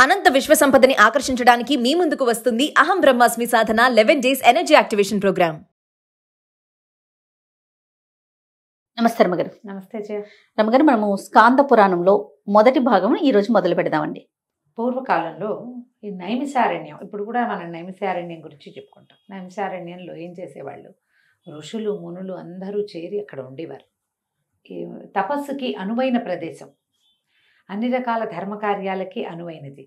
అనంత విశ్వ సంపదని ఆకర్షించడానికి మీ ముందుకు వస్తుంది అహం బ్రహ్మాస్మి సాధన 11 డేస్ ఎనర్జీ యాక్టివేషన్ ప్రోగ్రామ్. నమస్తే రమగారు. నమస్తే జయ. రమగారు, మనము స్కాంద పురాణంలో మొదటి భాగం ఈ రోజు మొదలు పెడదామండి. పూర్వకాలంలో ఈ నైమిసారణ్యం, ఇప్పుడు కూడా మనం నైమిసారణ్యం గురించి చెప్పుకుంటాం. నైమిసారణ్యంలో ఏం చేసేవాళ్ళు, ఋషులు మునులు అందరూ చేరి అక్కడ ఉండేవారు. ఈ తపస్సుకి అనువైన ప్రదేశం, అన్ని రకాల ధర్మకార్యాలకి అనువైనది.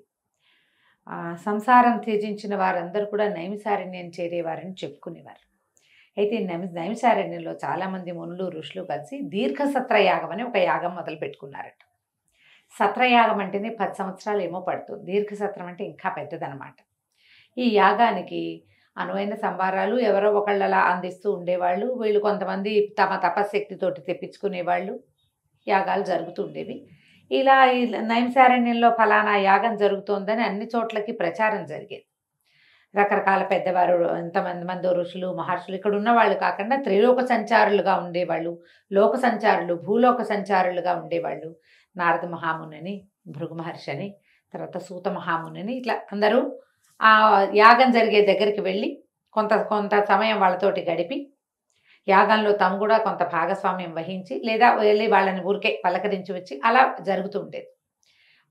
సంసారం త్యజించిన వారందరూ కూడా నైమిసారణ్యం చేరేవారని చెప్పుకునేవారు. అయితే నైమిసారణ్యంలో చాలామంది మునులు ఋషులు కలిసి దీర్ఘసత్రయాగం అని ఒక యాగం మొదలు పెట్టుకున్నారట. సత్రయాగం అంటేనే 10 సంవత్సరాలు ఏమో పడుతుంది, దీర్ఘసత్రం అంటే ఇంకా పెద్దదనమాట. ఈ యాగానికి అనువైన సంభారాలు ఎవరో ఒకళ్ళలా అందిస్తూ ఉండేవాళ్ళు. వీళ్ళు కొంతమంది తమ తపశక్తితోటి తెప్పించుకునేవాళ్ళు. యాగాలు జరుగుతూ ఉండేవి. ఇలా ఈ నైమిసారణ్యంలో ఫలానా యాగం జరుగుతోందని అన్ని చోట్లకి ప్రచారం జరిగేది. రకరకాల పెద్దవారు, ఎంతమంది ఋషులు మహర్షులు ఇక్కడ ఉన్నవాళ్ళు కాకుండా త్రిలోక సంచారులుగా ఉండేవాళ్ళు, లోక సంచారులు, భూలోక సంచారులుగా ఉండేవాళ్ళు. నారద మహాముని, భృగు మహర్షి అని, తర్వాత సూత మహాముని, ఇట్లా అందరూ ఆ యాగం జరిగే దగ్గరికి వెళ్ళి కొంత సమయం వాళ్ళతోటి గడిపి యాగంలో తాము కూడా కొంత భాగస్వామ్యం వహించి లేదా వెళ్ళి వాళ్ళని ఊరికే పలకరించి వచ్చి అలా జరుగుతూ ఉండేది.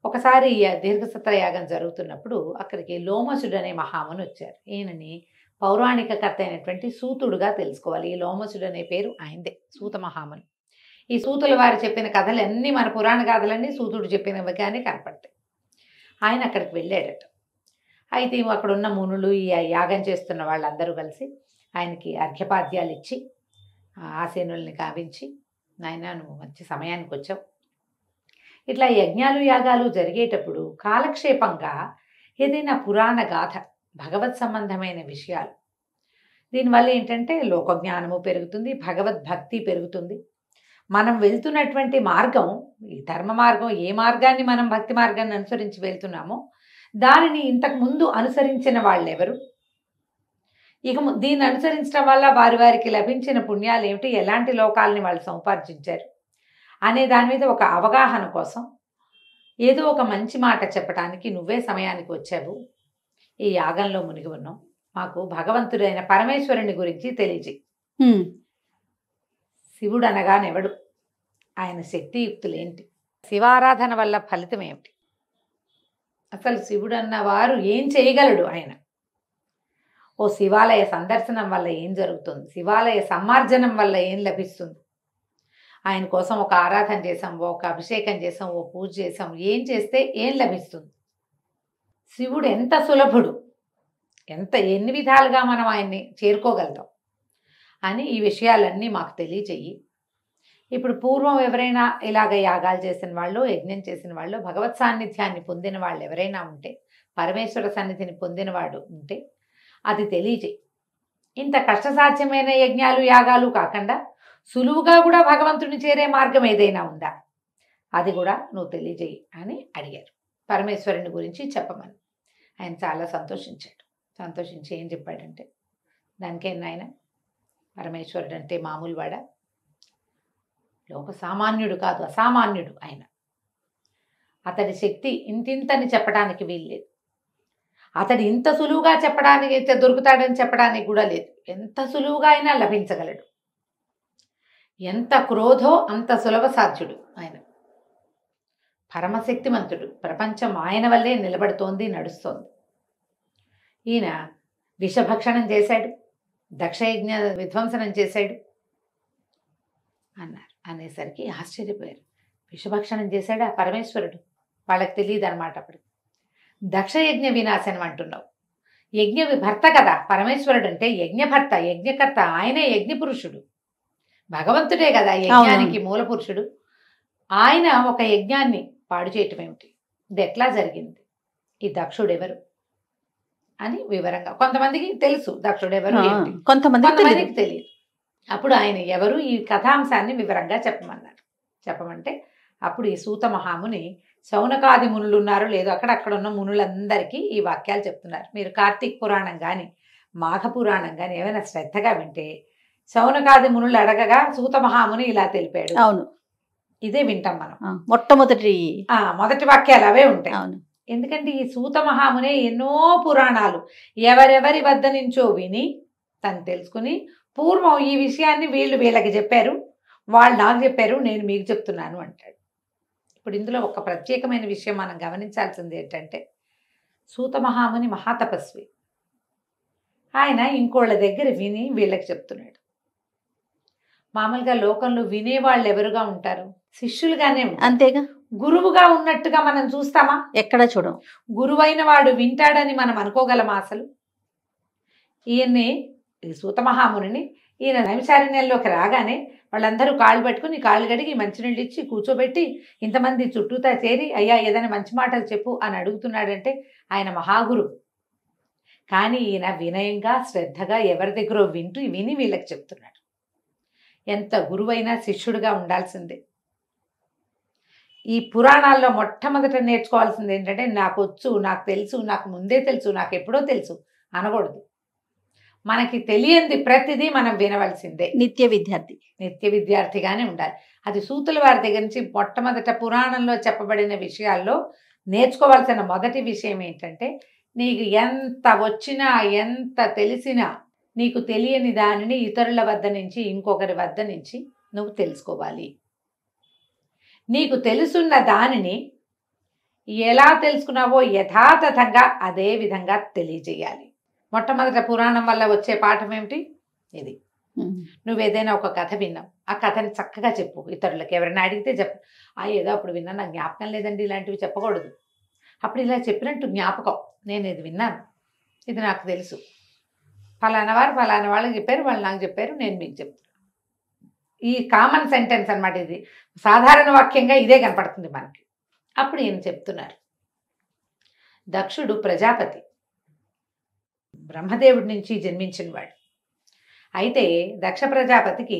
ఒకసారి దీర్ఘసత్ర యాగం జరుగుతున్నప్పుడు అక్కడికి లోమసుడు అనే మహాముని వచ్చారు. ఈయనని పౌరాణిక కర్త అయినటువంటి సూతుడుగా తెలుసుకోవాలి. ఈ లోమసుడు అనే పేరు ఆయనదే, సూత మహాముని. ఈ సూతుల వారు చెప్పిన కథలన్నీ, మన పురాణ కథలన్నీ సూతుడు చెప్పినవిగానే కనపడతాయి. ఆయన అక్కడికి వెళ్ళాడట. అయితే అక్కడ ఉన్న మునులు, ఈ యాగం చేస్తున్న వాళ్ళందరూ కలిసి ఆయనకి అర్ఘ్యపాద్యాలు ఇచ్చి ఆసీనుల్ని గావించి, నాయన నువ్వు మంచి సమయానికి వచ్చావు. ఇట్లా యజ్ఞాలు యాగాలు జరిగేటప్పుడు కాలక్షేపంగా ఏదైనా పురాణ గాథ, భగవత్ సంబంధమైన విషయాలు, దీనివల్ల ఏంటంటే లోకజ్ఞానము పెరుగుతుంది, భగవద్భక్తి పెరుగుతుంది. మనం వెళ్తున్నటువంటి మార్గం, ఈ ధర్మ మార్గం, ఏ మార్గాన్ని మనం భక్తి మార్గాన్ని అనుసరించి వెళ్తున్నామో దానిని ఇంతకు ముందు అనుసరించిన వాళ్ళెవరు, ఇక దీన్ని అనుసరించడం వల్ల వారికి లభించిన పుణ్యాలు ఏమిటి, ఎలాంటి లోకాలని వాళ్ళు సముపార్జించారు అనే దాని మీద ఒక అవగాహన కోసం ఏదో ఒక మంచి మాట చెప్పడానికి నువ్వే సమయానికి వచ్చావు. ఈ యాగంలో మునిగి ఉన్నాం, మాకు భగవంతుడైన పరమేశ్వరుని గురించి తెలియజేయి. శివుడు అనగానెవడు, ఆయన శక్తియుక్తులేంటి, శివారాధన వల్ల ఫలితం ఏమిటి, అసలు శివుడు అన్నవారు ఏం చేయగలడు, ఆయన ఓ శివాలయ సందర్శనం వల్ల ఏం జరుగుతుంది, శివాలయ సమ్మార్జనం వల్ల ఏం లభిస్తుంది, ఆయన కోసం ఒక ఆరాధన చేసాం, ఒక అభిషేకం చేసాం, ఓ పూజ చేసాం, ఏం చేస్తే ఏం లభిస్తుంది, శివుడు ఎంత సులభుడు, ఎన్ని విధాలుగా మనం ఆయన్ని చేరుకోగలుగుతాం అని ఈ విషయాలన్నీ మాకు తెలియచేయి. ఇప్పుడు పూర్వం ఎవరైనా ఇలాగ యాగాలు చేసిన వాళ్ళు, యజ్ఞం చేసిన వాళ్ళు, భగవత్ సాన్నిధ్యాన్ని పొందిన వాళ్ళు ఎవరైనా ఉంటే, పరమేశ్వర సన్నిధిని పొందినవాడు ఉంటే అది తెలియజేయి. ఇంత కష్టసాధ్యమైన యజ్ఞాలు యాగాలు కాకుండా సులువుగా కూడా భగవంతుని చేరే మార్గం ఏదైనా ఉందా, అది కూడా నువ్వు తెలియజేయి అని అడిగారు. పరమేశ్వరుని గురించి చెప్పమని. ఆయన చాలా సంతోషించాడు. సంతోషించి ఏం చెప్పాడంటే, దానికేం ఆయన పరమేశ్వరుడు అంటే మామూలు వాడా, లోక సామాన్యుడు కాదు, అసామాన్యుడు ఆయన. అతడి శక్తి ఇంతింతని చెప్పడానికి వీల్లేదు. అతడు ఇంత సులువుగా చెప్పడానికి దొరుకుతాడని చెప్పడానికి కూడా లేదు. ఎంత సులువుగా అయినా లభించగలడు. ఎంత క్రోధో అంత సులభ సాధ్యుడు ఆయన. పరమశక్తిమంతుడు. ప్రపంచం ఆయన వల్లే నిలబడుతోంది, నడుస్తోంది. ఈయన విషభక్షణం చేశాడు, దక్షయజ్ఞ విధ్వంసనం చేశాడు అన్నారు. అనేసరికి ఆశ్చర్యపోయారు. విషభక్షణం చేశాడు ఆ పరమేశ్వరుడు, వాళ్ళకి తెలియదు అనమాట. అప్పుడు దక్షయజ్ఞ వినాశనం అంటున్నావు, యజ్ఞ భర్త కదా పరమేశ్వరుడు అంటే, యజ్ఞభర్త, యజ్ఞకర్త, ఆయనే యజ్ఞ పురుషుడు, భగవంతుడే కదా యజ్ఞానికి మూల పురుషుడు. ఆయన ఒక యజ్ఞాన్ని పాడు చేయటం ఏమిటి, ఇది ఎట్లా జరిగింది, ఈ దక్షుడు ఎవరు అని వివరంగా, కొంతమందికి తెలుసు దక్షుడెవరు ఏంటి, కొంతమందికి తెలియదు. అప్పుడు ఆయన ఎవరు, ఈ కథాంశాన్ని వివరంగా చెప్పమన్నారు. చెప్పమంటే అప్పుడు ఈ సూత మహాముని శౌనకాది మునులు ఉన్నారు లేదో అక్కడ ఉన్న మునులందరికీ ఈ వాక్యాలు చెప్తున్నారు. మీరు కార్తీక పురాణం కానీ మాఘ పురాణం కానీ ఏమైనా శ్రద్ధగా వింటే, శౌనకాది మునులు అడగగా సూత మహాముని ఇలా తెలిపాడు, అవును, ఇదే వింటాం మనం. మొట్టమొదటి వాక్యాలు అవే ఉంటాయి. అవును. ఎందుకంటే ఈ సూత మహామునే ఎన్నో పురాణాలు ఎవరెవరి వద్ద నుంచో విని తను తెలుసుకుని పూర్వం ఈ విషయాన్ని వీళ్ళకి చెప్పారు, వాళ్ళు నాకు చెప్పారు, నేను మీకు చెప్తున్నాను అంటాడు. ఇప్పుడు ఇందులో ఒక ప్రత్యేకమైన విషయం మనం గమనించాల్సింది ఏంటంటే, సూత మహాముని మహాతపస్వి. ఆయన ఇంకోళ్ళ దగ్గర విని వీళ్ళకి చెప్తున్నాడు. మామూలుగా లోకంలో వినేవాళ్ళు ఎవరుగా ఉంటారు? శిష్యులుగానే ఉంటారు. అంతేగా, గురువుగా ఉన్నట్టుగా మనం చూస్తామా? ఎక్కడా చూడం. గురువైన వాడు వింటాడని మనం అనుకోగలమా అసలు? ఈయన్ని సూత మహామునిని ఈయన నైమిషారణ్యంలోకి రాగానే వాళ్ళందరూ కాళ్ళు పట్టుకుని కాళ్ళు కడిగి మంచినీళ్ళు ఇచ్చి కూర్చోబెట్టి ఇంతమంది చుట్టూతా చేరి అయ్యా ఏదైనా మంచి మాటలు చెప్పు అని అడుగుతున్నాడంటే ఆయన మహాగురు. కానీ ఈయన వినయంగా శ్రద్ధగా ఎవరి దగ్గర విని వీళ్ళకి చెప్తున్నాడు. ఎంత గురువైనా శిష్యుడిగా ఉండాల్సిందే. ఈ పురాణాల్లో మొట్టమొదట నేర్చుకోవాల్సింది ఏంటంటే, నాకు వచ్చు, నాకు తెలుసు, నాకు ముందే తెలుసు, నాకు ఎప్పుడో తెలుసు అనకూడదు. మనకి తెలియంది ప్రతిదీ మనం వినవలసిందే. నిత్య విద్యార్థిగానే ఉండాలి. అది సూతుల వారి దగ్గర నుంచి మొట్టమొదట పురాణంలో చెప్పబడిన విషయాల్లో నేర్చుకోవాల్సిన మొదటి విషయం ఏంటంటే, నీకు ఎంత వచ్చినా ఎంత తెలిసినా నీకు తెలియని దానిని ఇతరుల వద్ద నుంచి ఇంకొకరి వద్ద నుంచి నువ్వు తెలుసుకోవాలి. నీకు తెలుసున్న దానిని ఎలా తెలుసుకున్నావో యథాతథంగా అదే విధంగా తెలియజేయాలి. మొట్టమొదట పురాణం వల్ల వచ్చే పాఠం ఏమిటి? ఇది. నువ్వేదైనా ఒక కథ విన్నావు, ఆ కథని చక్కగా చెప్పు ఇతరులకు. ఎవరైనా అడిగితే చెప్పు, ఏదో అప్పుడు విన్నా, నాకు జ్ఞాపకం లేదండి, ఇలాంటివి చెప్పకూడదు. అప్పుడు ఇలా చెప్పినట్టు జ్ఞాపకం, నేను ఇది విన్నాను, ఇది నాకు తెలుసు, ఫలానా వారు ఫలానా వాళ్ళకి చెప్పారు, వాళ్ళు నాకు చెప్పారు, నేను మీకు చెప్తాను. ఈ కామన్ సెంటెన్స్ అన్నమాట. ఇది సాధారణ వాక్యంగా ఇదే కనపడుతుంది మనకి. అప్పుడు ఈయన చెప్తున్నారు, దక్షుడు ప్రజాపతి, బ్రహ్మదేవుడి నుంచి జన్మించినవాడు. అయితే దక్ష ప్రజాపతికి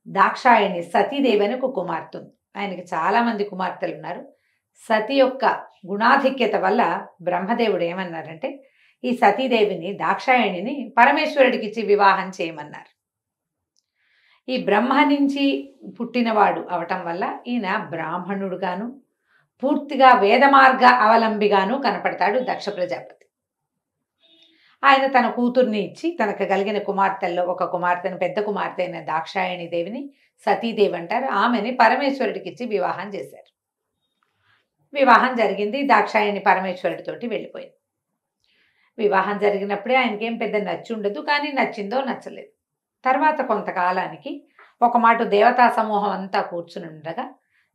దాక్షాయణి సతీదేవి అని ఒక కుమార్తె ఉంది. ఆయనకి చాలామంది కుమార్తెలు ఉన్నారు. సతి యొక్క గుణాధిక్యత వల్ల బ్రహ్మదేవుడు ఏమన్నారంటే, ఈ సతీదేవిని దాక్షాయణిని పరమేశ్వరుడికి ఇచ్చి వివాహం చేయమన్నారు. ఈ బ్రహ్మ నుంచి పుట్టినవాడు అవటం వల్ల ఈయన బ్రాహ్మణుడుగాను పూర్తిగా వేదమార్గ అవలంబిగాను కనపడతాడు దక్ష ప్రజాపతి. ఆయన తన కూతుర్ని ఇచ్చి తనకు కలిగిన కుమార్తెల్లో ఒక కుమార్తెను, పెద్ద కుమార్తె అయిన దాక్షాయణి దేవిని సతీదేవి అంటారు, ఆమెని పరమేశ్వరుడికి ఇచ్చి వివాహం చేశారు. వివాహం జరిగింది. దాక్షాయణి పరమేశ్వరుడితోటి వెళ్ళిపోయింది. వివాహం జరిగినప్పుడే ఆయనకేం పెద్ద నచ్చి ఉండదు, కానీ నచ్చిందో నచ్చలేదు. తర్వాత కొంతకాలానికి ఒక మాట దేవతా సమూహం అంతా కూర్చుని ఉండగా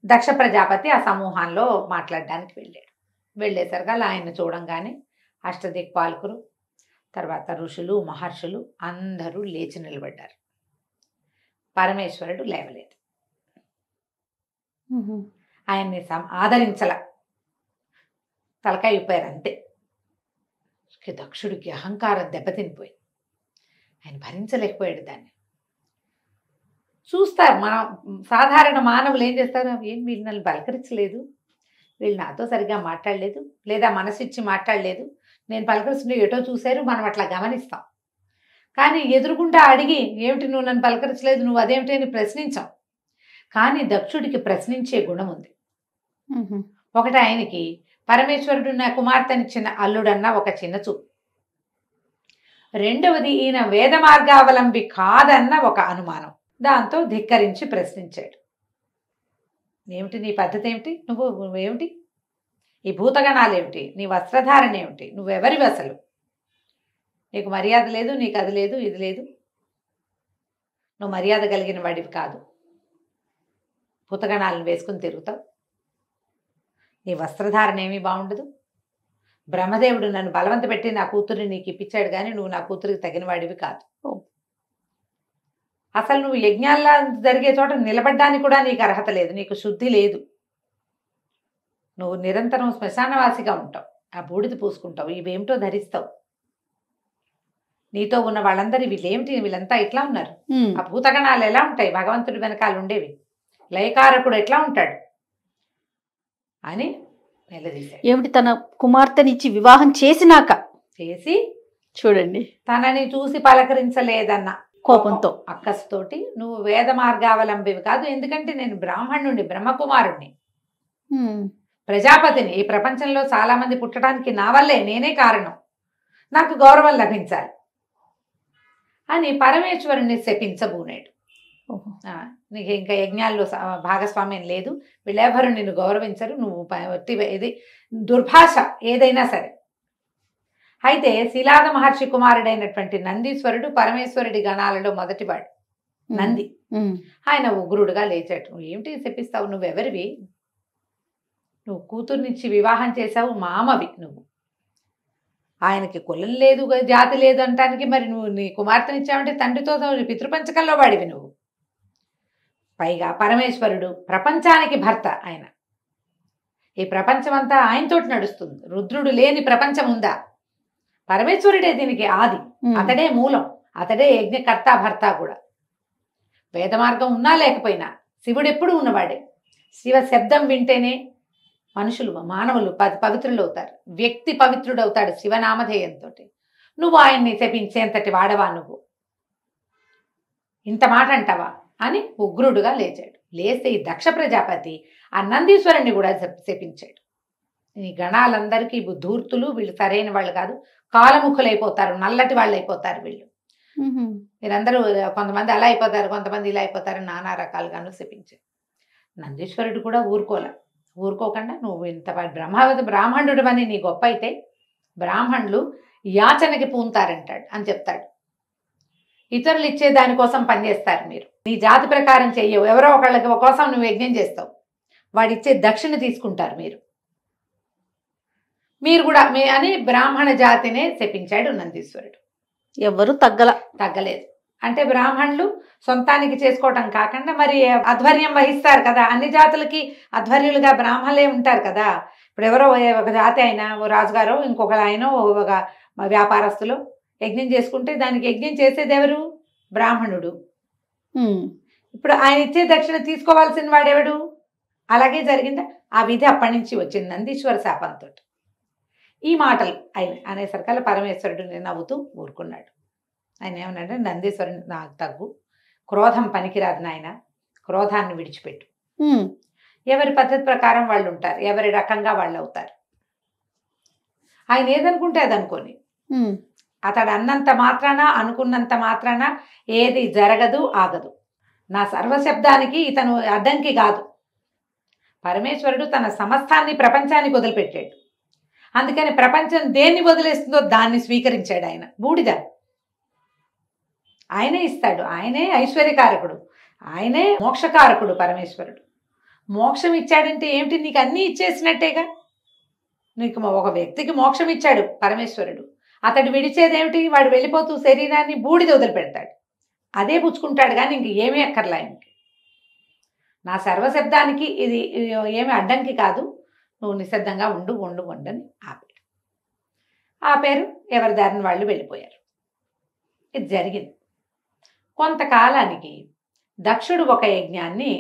దక్ష ప్రజాపతి ఆ సమూహంలో మాట్లాడడానికి వెళ్ళాడు. వెళ్ళేసరిగా ఆయన చూడంగానే అష్టదిక్పాలకులు, తర్వాత ఋషులు మహర్షులు అందరూ లేచి నిలబడ్డారు. పరమేశ్వరుడు లేవలేదు. ఆయన్ని ఆదరించల, తలకాయ ఇప్పారు అంతే. దక్షుడికి అహంకారం దెబ్బతినిపోయింది. ఆయన భరించలేకపోయాడు దాన్ని. చూస్తారు మనం సాధారణ మానవులు ఏం చేస్తారు, ఏం వీళ్ళు నన్ను పలకరించలేదు, వీళ్ళు నాతో సరిగ్గా మాట్లాడలేదు, లేదా మనసిచ్చి మాట్లాడలేదు, నేను పలకరిస్తుంటే ఎటో చూశారు, మనం అట్లా గమనిస్తాం. కానీ ఎదురుగుండా అడిగి ఏమిటి నువ్వు నన్ను పలకరించలేదు, నువ్వు అదేమిటి అని ప్రశ్నించాం. కానీ దక్షుడికి ప్రశ్నించే గుణం ఉంది. ఒకటి, ఆయనకి పరమేశ్వరుడు నా కుమార్తెనిచ్చిన అల్లుడన్న ఒక చిన్న చూపు. రెండవది, ఈయన వేద మార్గావలంబి కాదన్న ఒక అనుమానం. దాంతో ధిక్కరించి ప్రశ్నించాడు. ఏమిటి నీ పద్ధతి ఏమిటి, నువ్వేమిటి, ఈ భూతగణాలు ఏమిటి, నీ వస్త్రధారణ ఏమిటి, నువ్వెవరివి అసలు, నీకు మర్యాద లేదు, నీకు అది లేదు, ఇది లేదు, నువ్వు మర్యాద కలిగిన వాడివి కాదు, భూతగణాలను వేసుకుని తిరుగుతావు, నీ వస్త్రధారణ ఏమీ బాగుండదు, బ్రహ్మదేవుడు నన్ను బలవంత పెట్టి నా కూతురిని నీకు ఇప్పించాడు, కానీ నువ్వు నా కూతురికి తగిన వాడివి కాదు, అసలు నువ్వు యజ్ఞాల్లో జరిగే చోట నిలబడ్డానికి కూడా నీకు అర్హత లేదు, నీకు శుద్ధి లేదు, నువ్వు నిరంతరం శ్మశానవాసిగా ఉంటావు, ఆ బూడిద పూసుకుంటావు, ఇవేమిటో ధరిస్తావు, నీతో ఉన్న వాళ్ళందరూ వీళ్ళేమిటి, వీళ్ళంతా ఎట్లా ఉన్నారు, ఆ భూతగణాలు ఎలా ఉంటాయి, భగవంతుడి వెనకాల ఉండేవి, లయకారకుడు ఎట్లా ఉంటాడు అని నిలదీశాడు. ఏమిటి, తన కుమార్తెనిచ్చి వివాహం చేసినాక చేసి చూడండి, తనని చూసి పలకరించలేదన్న కోపంతో అక్కసుతోటి, నువ్వు వేద మార్గావలంబివి కాదు, ఎందుకంటే నేను బ్రాహ్మణుడిని, బ్రహ్మకుమారుణ్ణి, ప్రజాపతిని, ఈ ప్రపంచంలో చాలామంది పుట్టడానికి నా వల్లే, నేనే కారణం, నాకు గౌరవం లభించాలి అని పరమేశ్వరుణ్ణి శపించబూనాడు. నీకు ఇంకా యజ్ఞాల్లో భాగస్వామ్యం లేదు, వీళ్ళెవరు నిన్ను గౌరవించరు, నువ్వు ఇది దుర్భాష ఏదైనా సరే. అయితే శిలాద మహర్షి కుమారుడైనటువంటి నందీశ్వరుడు పరమేశ్వరుడి గణాలలో మొదటివాడు నంది. ఆయన ఉగ్రుడుగా లేచాడు. నువ్వు ఏమిటి శపిస్తావు, నువ్వెవరివి, నువ్వు కూతుర్నిచ్చి వివాహం చేశావు, మామవి నువ్వు, ఆయనకి కులం లేదు జాతి లేదు అంటానికి మరి నువ్వు నీ కుమార్తెనిచ్చావంటే తండ్రితో పితృపంచకంలో వాడివి నువ్వు. పైగా పరమేశ్వరుడు ప్రపంచానికి భర్త, ఆయన ఈ ప్రపంచం అంతా ఆయనతోటి నడుస్తుంది. రుద్రుడు లేని ప్రపంచం ఉందా? పరమేశ్వరుడే దీనికి ఆది, అతడే మూలం, అతడే యజ్ఞకర్త భర్త కూడా. వేద మార్గం ఉన్నా లేకపోయినా శివుడు ఎప్పుడు ఉన్నవాడే. శివ శబ్దం వింటేనే మనుషులు మానవులు పవిత్రులు అవుతారు, వ్యక్తి పవిత్రుడవుతాడు శివనామధేయంతో. నువ్వు ఆయన్ని శపించేంతటి వాడవా నువ్వు, ఇంత మాట అంటావా అని ఉగ్రుడుగా లేచాడు. లేస్తే ఈ దక్ష ప్రజాపతి ఆ నందీశ్వరుణ్ణి కూడా శపించాడు. ఈ గణాలందరికీ ధూర్తులు, వీళ్ళు సరైన వాళ్ళు కాదు, కాలముఖులైపోతారు, నల్లటి వాళ్ళు అయిపోతారు వీళ్ళు, మీరందరూ కొంతమంది అలా అయిపోతారు, కొంతమంది ఇలా అయిపోతారు, నానా రకాలుగాను శపించారు. నందీశ్వరుడు కూడా ఊరుకోకుండా నువ్వు ఇంత బ్రాహ్మణుడు అని నీ గొప్ప అయితే బ్రాహ్మణులు యాచనకి పూంతారంటాడు అని చెప్తాడు. ఇతరులు ఇచ్చే దానికోసం పనిచేస్తారు, మీరు నీ జాతి ప్రకారం చెయ్యవు, ఎవరో ఒకళ్ళకి కోసం నువ్వు యజ్ఞం చేస్తావు, వాడిచ్చే దక్షిణ తీసుకుంటారు మీరు కూడా అని బ్రాహ్మణ జాతినే శపించాడు నందీశ్వరుడు. ఎవరు తగ్గలేదు. అంటే బ్రాహ్మణులు సొంతానికి చేసుకోవటం కాకుండా మరి ఆధ్వర్యం వహిస్తారు కదా, అన్ని జాతులకి ఆధ్వర్యులుగా బ్రాహ్మణులే ఉంటారు కదా. ఇప్పుడు ఎవరో ఒక జాతి అయినా, ఓ రాజుగారో ఇంకొకరు ఆయన ఒక వ్యాపారస్తులు యజ్ఞం చేసుకుంటే దానికి యజ్ఞం చేసేది ఎవరు? బ్రాహ్మణుడు. ఇప్పుడు ఆయన ఇచ్చే దక్షిణ తీసుకోవాల్సిన వాడెవడు? అలాగే జరిగిందా? ఆ విధి అప్పటి నుంచి వచ్చింది నందీశ్వర శాపంతో. ఈ మాటలు ఆయన అనేసరికల్లా పరమేశ్వరుడు నవ్వుతూ ఊరుకున్నాడు. ఆయన ఏమన్నాడంటే, నందీశ్వరుని నాకు తగ్గు, క్రోధం పనికిరాదు నాయన, క్రోధాన్ని విడిచిపెట్టు. ఎవరి పద్ధతి ప్రకారం వాళ్ళు ఉంటారు, ఎవరి రకంగా వాళ్ళు అవుతారు. ఆయన ఏదనుకుంటే అది అనుకోని, అతడు అన్నంత మాత్రాన, అనుకున్నంత మాత్రాన ఏది జరగదు, ఆగదు. నా సర్వశబ్దానికి ఇతను అడ్డంకి కాదు. పరమేశ్వరుడు తన సమస్తాన్ని ప్రపంచానికి వదిలిపెట్టాడు. అందుకని ప్రపంచం దేన్ని వదిలేస్తుందో దాన్ని స్వీకరించాడు ఆయన. బూడిద ఆయనే ఇస్తాడు, ఆయనే ఐశ్వర్యకారకుడు, ఆయనే మోక్షకారకుడు పరమేశ్వరుడు. మోక్షం ఇచ్చాడంటే ఏమిటి? నీకు అన్నీ ఇచ్చేసినట్టేగా. నీకు ఒక వ్యక్తికి మోక్షం ఇచ్చాడు పరమేశ్వరుడు, అతడు విడిచేదేమిటి? వాడు వెళ్ళిపోతూ శరీరాన్ని బూడిద వదిలిపెడతాడు, అదే పుచ్చుకుంటాడు, కానీ ఇంక ఏమీ అక్కర్లా. ఇంక నా సర్వశబ్దానికి ఇది ఏమి అడ్డంకి కాదు, నువ్వు నిశ్శబ్దంగా ఉండు అని ఆపారు. ఎవరి దారిని వాళ్ళు వెళ్ళిపోయారు. ఇది జరిగింది. కొంతకాలానికి దక్షుడు ఒక యజ్ఞాన్ని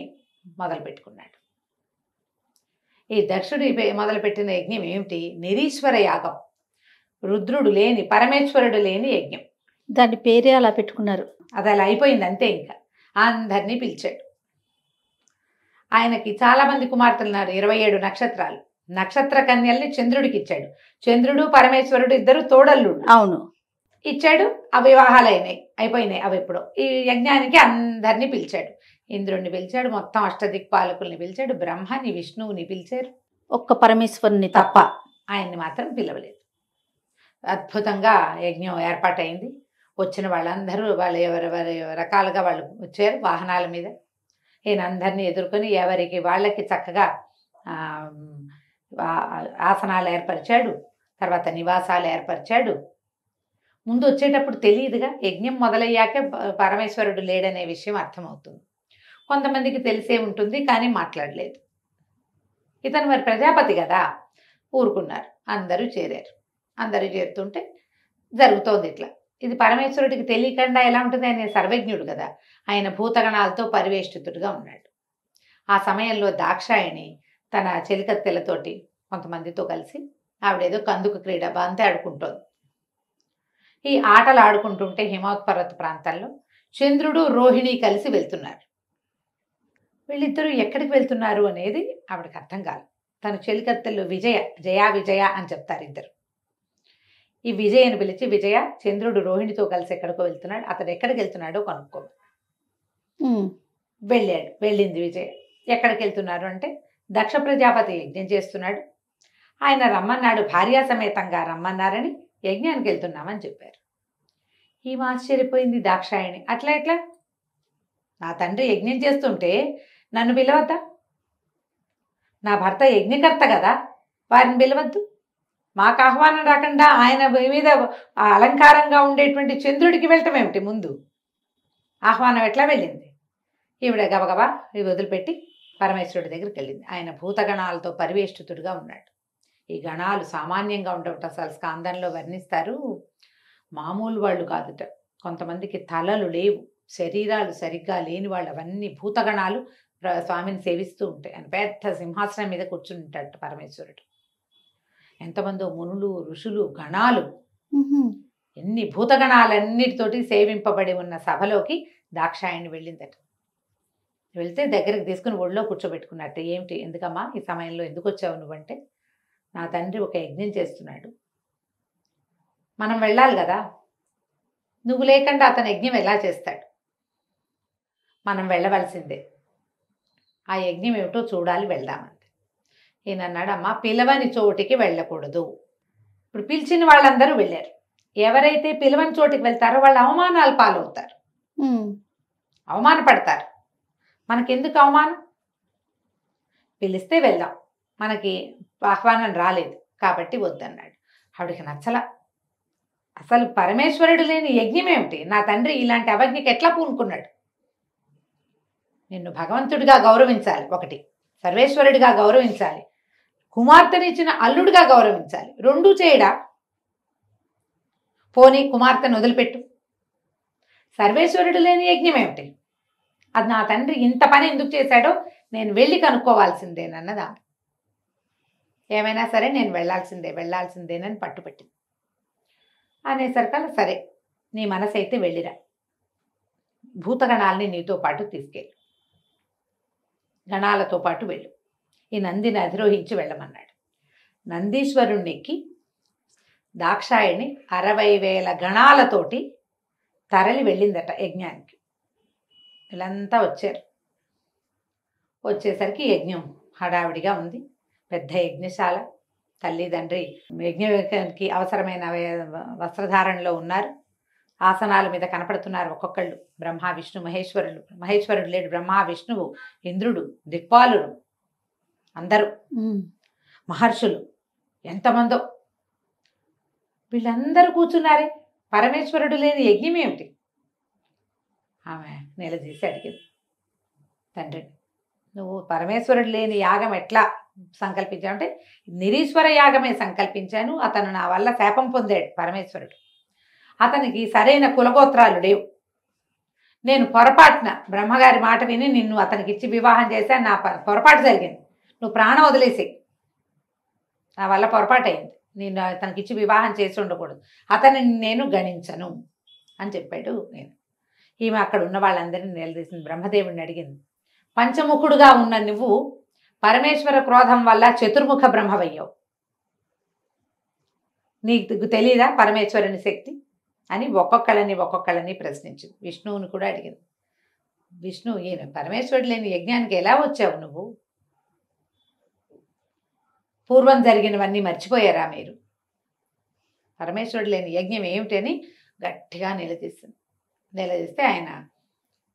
మొదలుపెట్టుకున్నాడు. ఈ దక్షుడు మొదలుపెట్టిన యజ్ఞం ఏమిటి? నిరీశ్వర యాగం. రుద్రుడు లేని, పరమేశ్వరుడు లేని యజ్ఞం. దాని పేరే అలా పెట్టుకున్నారు. అది అలా అయిపోయింది అంతే. ఇంకా అందరినీ పిలిచాడు. ఆయనకి చాలా మంది కుమార్తెలు ఉన్నారు, 27 నక్షత్రాలు. నక్షత్ర కన్యల్ని చంద్రుడికి ఇచ్చాడు. చంద్రుడు పరమేశ్వరుడు ఇద్దరు తోడల్లుడు. అవును, ఇచ్చాడు. ఆ వివాహాలు అయిపోయినాయి. అవి ఎప్పుడో. ఈ యజ్ఞానికి అందరినీ పిలిచాడు. ఇంద్రుడిని పిలిచాడు, మొత్తం అష్టదిక్పాలకుల్ని పిలిచాడు, బ్రహ్మని విష్ణువుని పిలిచారు, ఒక్క పరమేశ్వరుని తప్ప ఆయన్ని మాత్రం పిలవలేదు. అద్భుతంగా యజ్ఞం ఏర్పాటైంది. వచ్చిన వాళ్ళందరూ ఎవరెవరి రకాలుగా వాళ్ళు వచ్చారు వాహనాల మీద. ఈయన అందరినీ ఎదుర్కొని ఎవరికి వాళ్ళకి చక్కగా ఆసనాలు ఏర్పరిచాడు, తర్వాత నివాసాలు ఏర్పరిచాడు. ముందు వచ్చేటప్పుడు తెలియదుగా, యజ్ఞం మొదలయ్యాకే పరమేశ్వరుడు లేడనే విషయం అర్థమవుతుంది. కొంతమందికి తెలిసే ఉంటుంది, కానీ మాట్లాడలేదు. ఇతను మరి ప్రజాపతి కదా, ఊరుకున్నారు. అందరూ చేరారు. అందరూ చేరుతుంటే జరుగుతోంది ఇట్లా. ఇది పరమేశ్వరుడికి తెలియకుండా ఎలా ఉంటుంది? ఆయన సర్వజ్ఞుడు కదా, ఆయన భూతగణాలతో పరివేష్టితుడుగా ఉన్నాడు. ఆ సమయంలో దాక్షాయణి తన చెలికత్తెలతోటి కొంతమందితో కలిసి ఆవిడేదో కందుకు క్రీడ బంతి ఆడుకుంటోంది. ఈ ఆటలు ఆడుకుంటుంటే హిమోత్పర్వత ప్రాంతాల్లో చంద్రుడు రోహిణి కలిసి వెళ్తున్నారు. వీళ్ళిద్దరూ ఎక్కడికి వెళ్తున్నారు అనేది ఆవిడకి అర్థం కాదు. తన చెలికత్తెలు జయా విజయ అని చెప్తారు ఇద్దరు. ఈ విజయను పిలిచి, విజయ, చంద్రుడు రోహిణితో కలిసి ఎక్కడికో వెళ్తున్నాడు, అతడు ఎక్కడికి వెళ్తున్నాడో కనుక్కో. వెళ్ళింది విజయ. ఎక్కడికి వెళ్తున్నారు అంటే, దక్ష ప్రజాపతి యజ్ఞం చేస్తున్నాడు, ఆయన రమ్మన్నాడు, భార్యా సమేతంగా రమ్మన్నారని యజ్ఞానికి వెళ్తున్నామని చెప్పారు. ఈమె ఆశ్చర్యపోయింది దాక్షాయణి. అట్లా ఎట్లా? నా తండ్రి యజ్ఞం చేస్తుంటే నన్ను పిలవద్దా? నా భర్త యజ్ఞకర్త కదా, వారిని పిలవద్దు? మాకు ఆహ్వానం రాకుండా ఆయన మీద అలంకారంగా ఉండేటువంటి చంద్రుడికి వెళ్ళటం ఏమిటి? ముందు ఆహ్వానం ఎట్లా వెళ్ళింది? ఈవిడ గబగబా ఇవి వదిలిపెట్టి పరమేశ్వరుడి దగ్గరికి వెళ్ళింది. ఆయన భూతగణాలతో పరివేష్టితుడుగా ఉన్నాడు. ఈ గణాలు సామాన్యంగా ఉండవట. అసలు స్కాందంలో వర్ణిస్తారు, మామూలు వాళ్ళు కాదుట. కొంతమందికి తలలు లేవు, శరీరాలు సరిగ్గా లేని వాళ్ళు, అవన్నీ భూతగణాలు స్వామిని సేవిస్తూ ఉంటాయి. ఆయన పెద్ద సింహాసనం మీద కూర్చుని ఉంటాడు పరమేశ్వరుడు. ఎంతమందో మునులు, ఋషులు, గణాలు, ఎన్ని భూతగణాలన్నిటితోటి సేవింపబడి ఉన్న సభలోకి దాక్షాయణి వెళ్ళిందట. వెళ్తే దగ్గరికి తీసుకుని ఒళ్ళో కూర్చోబెట్టుకున్నట్టు. ఏమిటి, ఎందుకమ్మా ఈ సమయంలో ఎందుకు వచ్చావు నువ్వంటే, నా తండ్రి ఒక యజ్ఞం చేస్తున్నాడు, మనం వెళ్ళాలి కదా, నువ్వు లేకుండా అతను యజ్ఞం ఎలా చేస్తాడు, మనం వెళ్ళవలసిందే, ఆ యజ్ఞం ఏమిటో చూడాలి, వెళ్దామంటే. ఈయన అన్నాడు, అమ్మా పిలవని చోటికి వెళ్ళకూడదు. ఇప్పుడు పిలిచిన వాళ్ళందరూ వెళ్ళారు. ఎవరైతే పిలవని చోటికి వెళ్తారో వాళ్ళు అవమానాలు పాలవుతారు, అవమానపడతారు. మనకెందుకు అవమానం? పిలిస్తే వెళ్దాం, మనకి ఆహ్వానం రాలేదు కాబట్టి వద్దన్నాడు. ఆవిడికి నచ్చల. అసలు పరమేశ్వరుడు లేని యజ్ఞం ఏమిటి? నా తండ్రి ఇలాంటి అవజ్ఞకి ఎట్లా పూనుకున్నాడు? నిన్ను భగవంతుడిగా గౌరవించాలి, ఒకటి సర్వేశ్వరుడిగా గౌరవించాలి, కుమార్తెనిచ్చిన అల్లుడిగా గౌరవించాలి, రెండూ చేయడా? పోనీ కుమార్తెను వదిలిపెట్టు, సర్వేశ్వరుడు లేని యజ్ఞం ఏమిటి? అది నా తండ్రి ఇంత పని ఎందుకు చేశాడో నేను వెళ్ళి కనుక్కోవాల్సిందేనన్నదా. ఏమైనా సరే నేను వెళ్ళాల్సిందేనని పట్టుపట్టింది. అనేసరికల్లా సరే నీ మనసు అయితే వెళ్ళిరా, భూతగణాలని నీతో పాటు తీసుకెళ్ళు, గణాలతో పాటు వెళ్ళు, ఈ నందిని అధిరోహించి వెళ్ళమన్నాడు. నందీశ్వరుణ్ణి ఎక్కి దాక్షాయణి 60,000 గణాలతోటి తరలి వెళ్ళిందట యజ్ఞానికి. వీళ్ళంతా వచ్చారు. వచ్చేసరికి యజ్ఞం హడావిడిగా ఉంది. పెద్ద యజ్ఞశాల, తల్లిదండ్రి యజ్ఞానికి అవసరమైన వస్త్రధారణలో ఉన్నారు. ఆసనాల మీద కనపడుతున్నారు ఒక్కొక్కళ్ళు. బ్రహ్మ, విష్ణు, మహేశ్వరుడు. మహేశ్వరుడు లేడు, బ్రహ్మ, విష్ణువు, ఇంద్రుడు, దిక్పాలుడు, అందరూ మహర్షులు, ఎంతమందో. వీళ్ళందరూ కూర్చున్నారే, పరమేశ్వరుడు లేని యజ్ఞం ఏమిటి? ఆమె నిలదీసి అడిగింది తండ్రిని, నువ్వు పరమేశ్వరుడు లేని యాగం ఎట్లా సంకల్పించావు అంటే, నిరీశ్వర యాగమే సంకల్పించాను. అతను నా వల్ల శాపం పొందాడు పరమేశ్వరుడు. అతనికి సరైన కులగోత్రాలు లేవు. నేను పొరపాటున బ్రహ్మగారి మాట విని నిన్ను అతనికి ఇచ్చి వివాహం చేశాను. నా పొరపాటు జరిగింది, నువ్వు ప్రాణం వదిలేసి, నా వల్ల పొరపాటు అయింది, నేను అతనికి ఇచ్చి వివాహం చేసి ఉండకూడదు, అతనిని నేను గణించను అని చెప్పాడు. ఈమె అక్కడ ఉన్న వాళ్ళందరినీ నిలదీసింది. బ్రహ్మదేవుడిని అడిగింది, పంచముఖుడుగా ఉన్న నువ్వు పరమేశ్వర క్రోధం వల్ల చతుర్ముఖ బ్రహ్మవయ్యావు, నీకు తెలీదా పరమేశ్వరుని శక్తి అని ఒక్కొక్కళ్ళని ప్రశ్నించింది. విష్ణువుని కూడా అడిగింది. విష్ణు, ఈయన పరమేశ్వరుడు లేని యజ్ఞానికి ఎలా వచ్చావు నువ్వు? పూర్వం జరిగినవన్నీ మర్చిపోయారా మీరు? పరమేశ్వరుడు లేని యజ్ఞం ఏమిటి అని గట్టిగా నిలదీస్తే ఆయన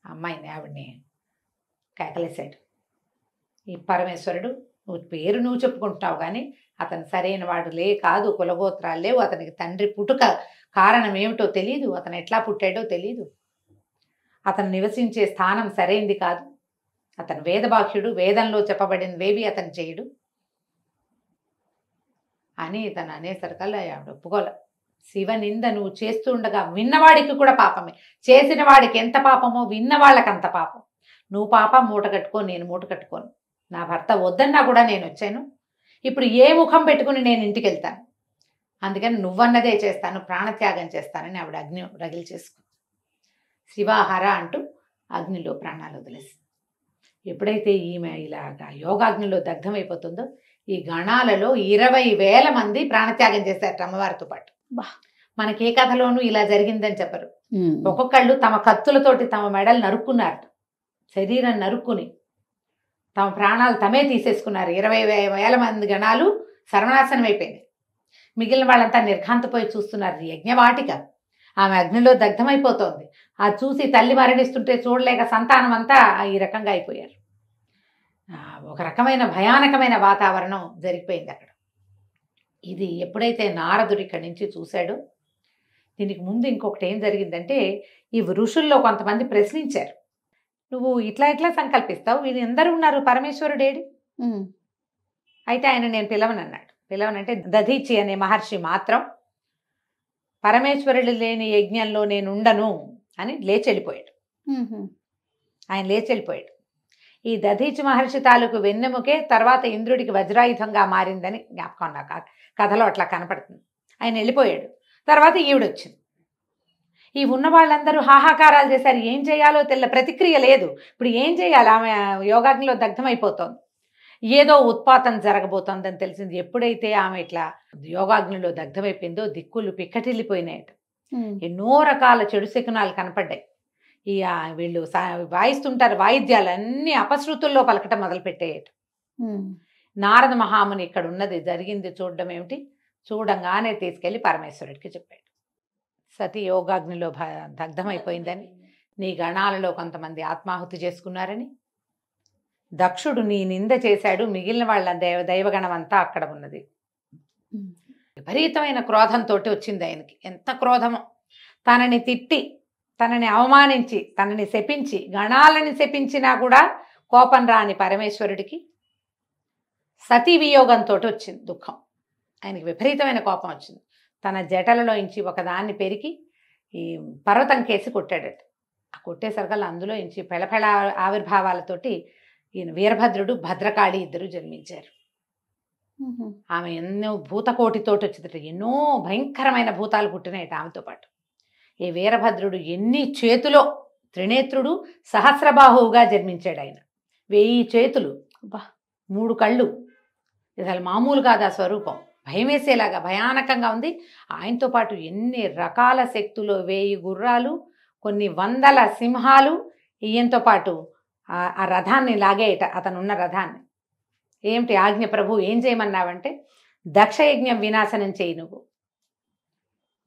అమ్మాయిని, ఆవిడ్ని కేకలేశాడు. ఈ పరమేశ్వరుడు, నువ్వు చెప్పుకుంటున్నావు కానీ అతను సరైన వాడు కాదు, కులగోత్రాలు లేవు, అతనికి తండ్రి పుట్టుక కారణం ఏమిటో తెలీదు, అతను ఎట్లా పుట్టాడో తెలీదు, అతను నివసించే స్థానం సరైంది కాదు, అతను వేదబాహ్యుడు, వేదంలో చెప్పబడినవేవి అతను చేయడు అని తను అనేసరికల్లా ఆవిడ ఒప్పుకోలే. శివనింద నువ్వు చేస్తూ ఉండగా విన్నవాడికి కూడా పాపమే, చేసిన వాడికి ఎంత పాపమో విన్నవాళ్ళకి అంత పాపం. నువ్వు పాపం మూట కట్టుకో, నేను మూట కట్టుకోను. నా భర్త వద్దన్నా కూడా నేను వచ్చాను, ఇప్పుడు ఏ ముఖం పెట్టుకుని నేను ఇంటికి వెళ్తాను, అందుకని నువ్వన్నదే చేస్తాను, ప్రాణత్యాగం చేస్తానని ఆవిడ అగ్ని రగిలి చేసుకుంది. శివాహార అంటూ అగ్నిలో ప్రాణాలు వదిలేసింది. ఎప్పుడైతే ఈమె ఇలాగా యోగాగ్నిలో దగ్ధమైపోతుందో ఈ గణాలలో 20,000 మంది ప్రాణత్యాగం చేశారు అమ్మవారితో పాటు. బా. మనకి ఏ కథలోనూ ఇలా జరిగిందని చెప్పరు. ఒక్కొక్కళ్ళు తమ కత్తులతోటి తమ మెడలు నరుక్కున్నారు, శరీరం నరుక్కుని తమ ప్రాణాలు తమే తీసేసుకున్నారు. 20,000 మంది గణాలు సర్వనాశనం అయిపోయింది. మిగిలిన వాళ్ళంతా నిర్ఘాంతపోయి చూస్తున్నారు. యజ్ఞవాటిక ఆమె అగ్నిలో దగ్ధమైపోతోంది. అది చూసి తల్లి మరణిస్తుంటే చూడలేక సంతానం అంతా ఈ రకంగా అయిపోయారు. ఒక రకమైన భయానకమైన వాతావరణం జరిగిపోయింది అక్కడ. ఇది ఎప్పుడైతే నారదుడు ఇక్కడి నుంచి చూశాడో, దీనికి ముందు ఇంకొకటి ఏం జరిగిందంటే, ఈ ఋషుల్లో కొంతమంది ప్రశ్నించారు, నువ్వు ఇట్లా సంకల్పిస్తావు, వీళ్ళు ఎందరూ ఉన్నారు, పరమేశ్వరుడేడి? అయితే ఆయన నేను పిలవనన్నాడు. పిలవనంటే దధీచి అనే మహర్షి మాత్రం పరమేశ్వరుడు లేని యజ్ఞంలో నేను ఉండను అని లేచి వెళ్ళిపోయాడు. ఆయన లేచి వెళ్ళిపోయాడు. ఈ దధీచి మహర్షి తాలూకు వెన్నెముకే తర్వాత ఇంద్రుడికి వజ్రాయుధంగా మారిందని జ్ఞాపకం నాకు కథలో అట్లా కనపడుతుంది. ఆయన వెళ్ళిపోయాడు. తర్వాత ఈవిడొచ్చింది. ఈ ఉన్న వాళ్ళందరూ హాహాకారాలు చేశారు. ఏం చేయాలో ప్రతిక్రియ లేదు. ఇప్పుడు ఏం చేయాలి? ఆమె యోగాగ్నిలో దగ్ధమైపోతోంది. ఏదో ఉత్పాతం జరగబోతోందని తెలిసింది. ఎప్పుడైతే ఆమె ఇట్లా యోగాగ్నిలో దగ్ధమైపోయిందో దిక్కులు పిక్కటిల్లిపోయినాయట. ఎన్నో రకాల చెడు శకునాలు కనపడ్డాయి. ఈ వీళ్ళు వాయిస్తుంటారు వాయిద్యాలు అన్నీ అపశృతుల్లో పలకటం మొదలుపెట్టేయట. నారద మహాముని ఇక్కడ ఉన్నది జరిగింది చూడడం ఏమిటి, చూడంగానే తీసుకెళ్లి పరమేశ్వరుడికి చెప్పాడు. సతీ యోగాగ్నిలో దగ్ధమైపోయిందని, నీ గణాలలో కొంతమంది ఆత్మాహుతి చేసుకున్నారని, దక్షుడు నీ నింద చేశాడు, మిగిలిన వాళ్ళ దైవగణం అంతా అక్కడ ఉన్నది. విపరీతమైన క్రోధంతో వచ్చింది ఆయనకి. ఎంత క్రోధమో! తనని తిట్టి, తనని అవమానించి, తనని శపించి, గణాలని శపించినా కూడా కోపం రాని పరమేశ్వరుడికి సతీ వియోగంతో వచ్చింది దుఃఖం. ఆయనకి విపరీతమైన కోపం వచ్చింది. తన జటలలోంచి ఒకదాన్ని పెరికి ఈ పర్వతం కేసి కొట్టాడట. ఆ కొట్టేసరికల్లా అందులో ఇంచి పెళపెళ ఆవిర్భావాలతోటి ఈయన వీరభద్రుడు, భద్రకాళి ఇద్దరు జన్మించారు. ఆమె ఎన్నో భూతకోటితోటి వచ్చిందట. ఎన్నో భయంకరమైన భూతాలు పుట్టినాయట ఆమెతో పాటు. ఈ వీరభద్రుడు ఎన్ని చేతులో, త్రినేత్రుడు, సహస్రబాహువుగా జన్మించాడు. ఆయన 1000 చేతులు, 3 కళ్ళు. అసలు మామూలు కాదు ఆ స్వరూపం. భయం వేసేలాగా భయానకంగా ఉంది. ఆయనతో పాటు ఎన్ని రకాల శక్తులు, 1000 గుర్రాలు, కొన్ని 100 సింహాలు ఈయనతో పాటు ఆ రథాన్ని లాగేయట, అతనున్న రథాన్ని. ఏమిటి ఆజ్ఞ ప్రభు, ఏం చేయమన్నావంటే, దక్షయజ్ఞం వినాశనం చేయి నువ్వు.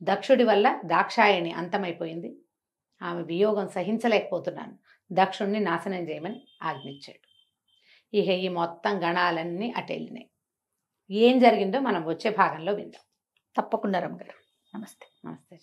దక్షుడి వల్ల దాక్షాయణి అంతమైపోయింది. ఆమె వియోగం సహించలేకపోతున్నాను, దక్షుణ్ణి నాశనం చేయమని ఆజ్ఞించాడు. ఇక ఈ మొత్తం గణాలన్నీ అటెళ్ళినాయి. ఏం జరిగిందో మనం వచ్చే భాగంలో విందాం. తప్పకుండా రమ్మగారు. నమస్తే. నమస్తే.